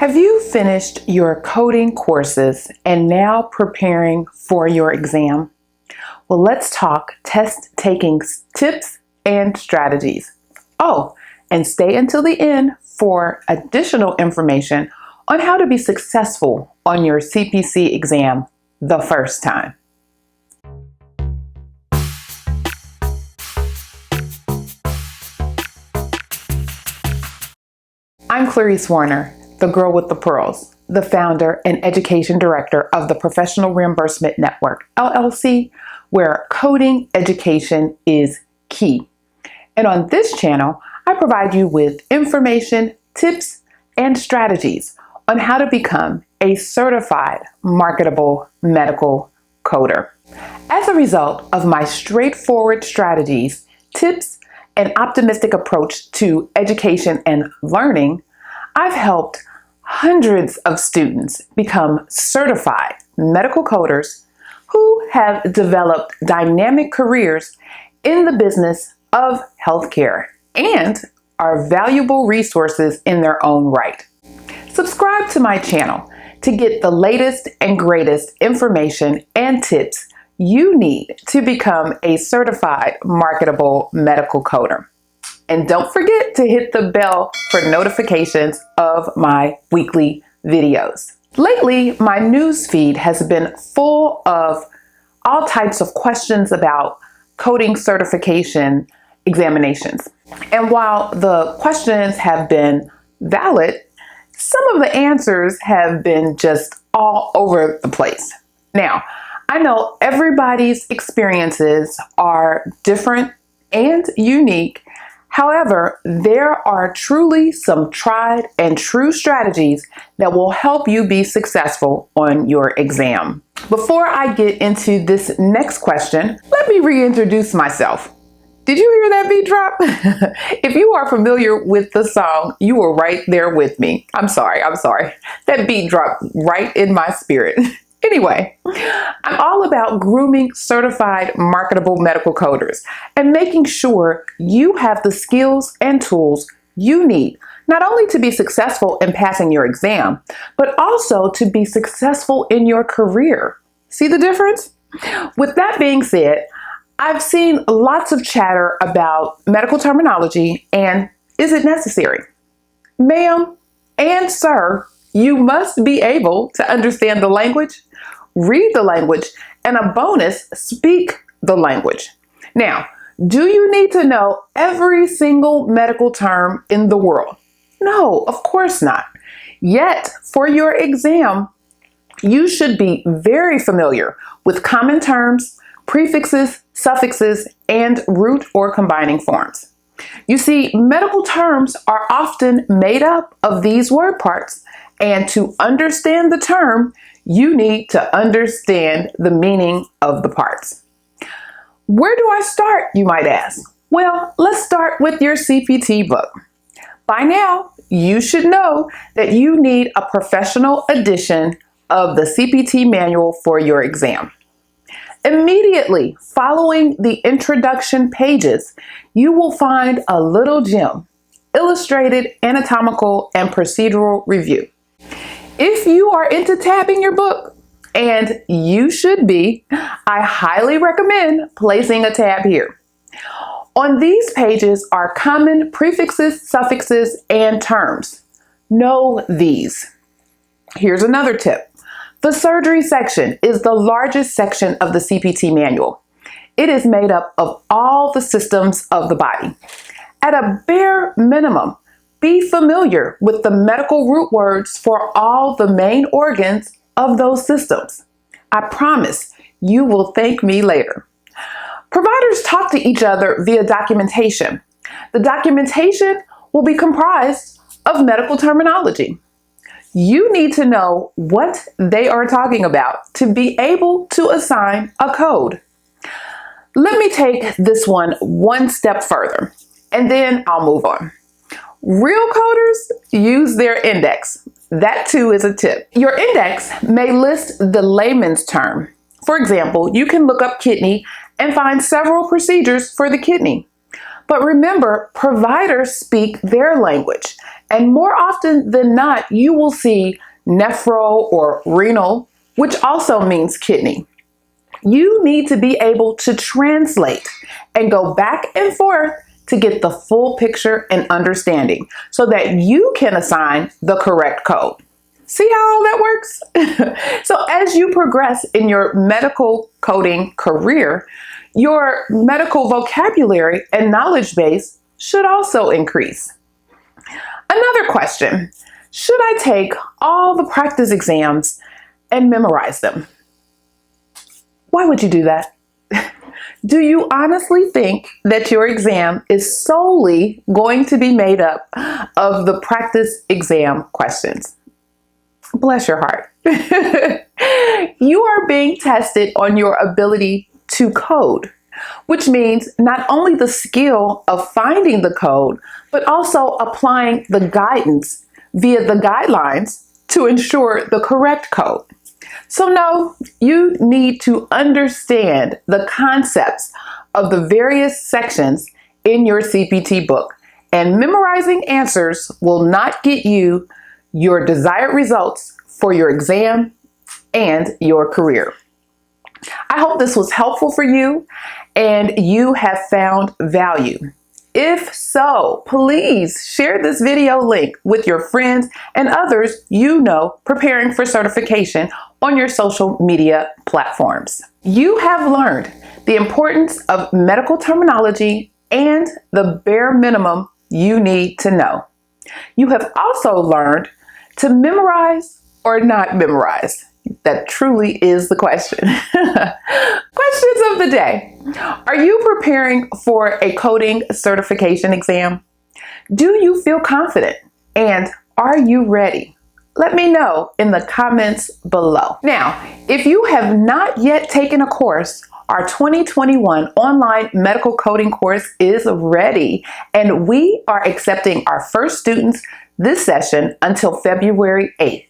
Have you finished your coding courses and now preparing for your exam? Well, let's talk test taking tips and strategies. Oh, and stay until the end for additional information on how to be successful on your CPC exam the first time. I'm Clarice Warner, the girl with the pearls, the founder and education director of the Professional Reimbursement Network, LLC, where coding education is key. And on this channel, I provide you with information, tips, and strategies on how to become a certified marketable medical coder. As a result of my straightforward strategies, tips, and optimistic approach to education and learning, I've helped hundreds of students become certified medical coders who have developed dynamic careers in the business of healthcare and are valuable resources in their own right. Subscribe to my channel to get the latest and greatest information and tips you need to become a certified marketable medical coder. And don't forget to hit the bell for notifications of my weekly videos. Lately, my news feed has been full of all types of questions about coding certification examinations. And while the questions have been valid, some of the answers have been just all over the place. Now, I know everybody's experiences are different and unique. However, there are truly some tried and true strategies that will help you be successful on your exam. Before I get into this next question, let me reintroduce myself. Did you hear that beat drop? If you are familiar with the song, you were right there with me. I'm sorry. That beat dropped right in my spirit. Anyway, I'm all about grooming certified marketable medical coders and making sure you have the skills and tools you need, not only to be successful in passing your exam, but also to be successful in your career. See the difference? With that being said, I've seen lots of chatter about medical terminology and is it necessary? Ma'am and sir, you must be able to understand the language, read the language, and a bonus, speak the language. Now, do you need to know every single medical term in the world? No, of course not. Yet, for your exam, you should be very familiar with common terms, prefixes, suffixes, and root or combining forms. You see, medical terms are often made up of these word parts, and to understand the term, you need to understand the meaning of the parts. Where do I start, you might ask? Well, let's start with your CPT book. By now, you should know that you need a professional edition of the CPT manual for your exam. Immediately following the introduction pages, you will find a little gem, Illustrated Anatomical and Procedural Review. If you are into tabbing your book, and you should be, I highly recommend placing a tab here. On these pages are common prefixes, suffixes, and terms. Know these. Here's another tip. The surgery section is the largest section of the CPT manual. It is made up of all the systems of the body. At a bare minimum, be familiar with the medical root words for all the main organs of those systems. I promise you will thank me later. Providers talk to each other via documentation. The documentation will be comprised of medical terminology. You need to know what they are talking about to be able to assign a code. Let me take this one step further, and then I'll move on. Real coders use their index. That too is a tip. Your index may list the layman's term. For example, you can look up kidney and find several procedures for the kidney. But remember, providers speak their language, And more often than not, you will see nephro or renal, which also means kidney. You need to be able to translate and go back and forth to get the full picture and understanding so that you can assign the correct code. See how all that works? So as you progress in your medical coding career, your medical vocabulary and knowledge base should also increase. Another question, should I take all the practice exams and memorize them? Why would you do that? Do you honestly think that your exam is solely going to be made up of the practice exam questions? Bless your heart. You are being tested on your ability to code, which means not only the skill of finding the code, but also applying the guidance via the guidelines to ensure the correct code. So no, you need to understand the concepts of the various sections in your CPT book, and memorizing answers will not get you your desired results for your exam and your career. I hope this was helpful for you and you have found value. If so, please share this video link with your friends and others you know preparing for certification on your social media platforms. You have learned the importance of medical terminology and the bare minimum you need to know. You have also learned to memorize or not memorize. That truly is the question. Questions of the day. Are you preparing for a coding certification exam? Do you feel confident? And are you ready? Let me know in the comments below. Now, if you have not yet taken a course, our 2021 online medical coding course is ready, and we are accepting our first students this session until February 8th.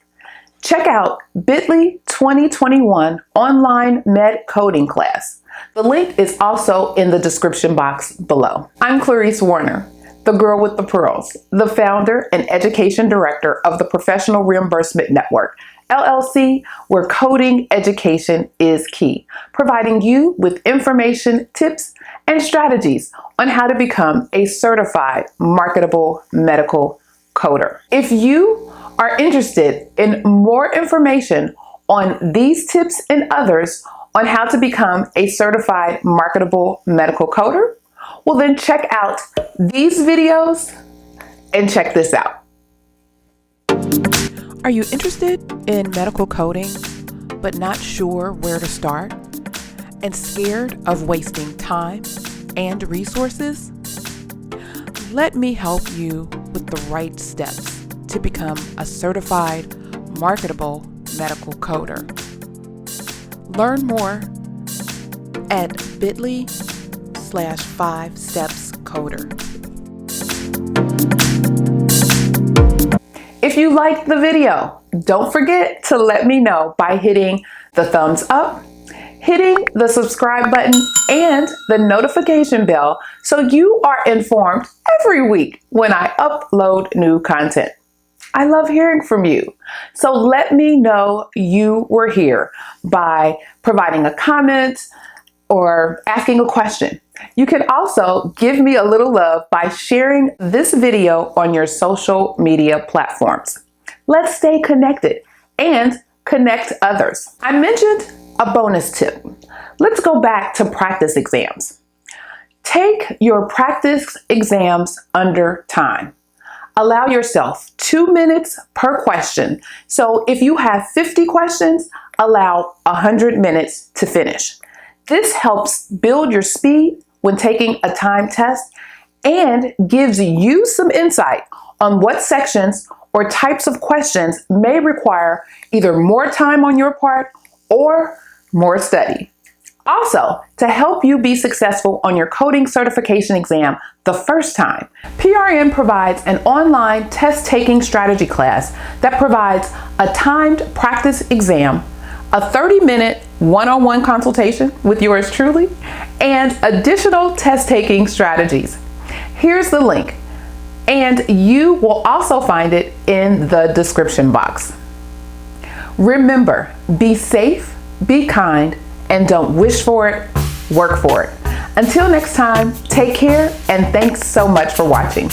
Check out bit.ly 2021 online med coding class. The link is also in the description box below. I'm Clarice Warner, the girl with the pearls, the founder and education director of the Professional Reimbursement Network, LLC, where coding education is key, providing you with information, tips, and strategies on how to become a certified marketable medical coder. If you are interested in more information on these tips and others on how to become a certified marketable medical coder, well then check out these videos and check this out. Are you interested in medical coding but not sure where to start and scared of wasting time and resources? Let me help you with the right steps to become a certified marketable medical coder. Learn more at bit.ly/5stepscoder. If you liked the video, don't forget to let me know by hitting the thumbs up, hitting the subscribe button, and the notification bell so you are informed every week when I upload new content. I love hearing from you. So let me know you were here by providing a comment or asking a question. You can also give me a little love by sharing this video on your social media platforms. Let's stay connected and connect others. I mentioned a bonus tip. Let's go back to practice exams. Take your practice exams under time. Allow yourself 2 minutes per question. So if you have 50 questions, allow 100 minutes to finish. This helps build your speed when taking a timed test and gives you some insight on what sections or types of questions may require either more time on your part or more study. Also, to help you be successful on your coding certification exam the first time, PRN provides an online test-taking strategy class that provides a timed practice exam, a 30-minute one-on-one consultation with yours truly, and additional test-taking strategies. Here's the link and you will also find it in the description box. Remember, be safe, be kind, and don't wish for it, work for it. Until next time, take care, and thanks so much for watching.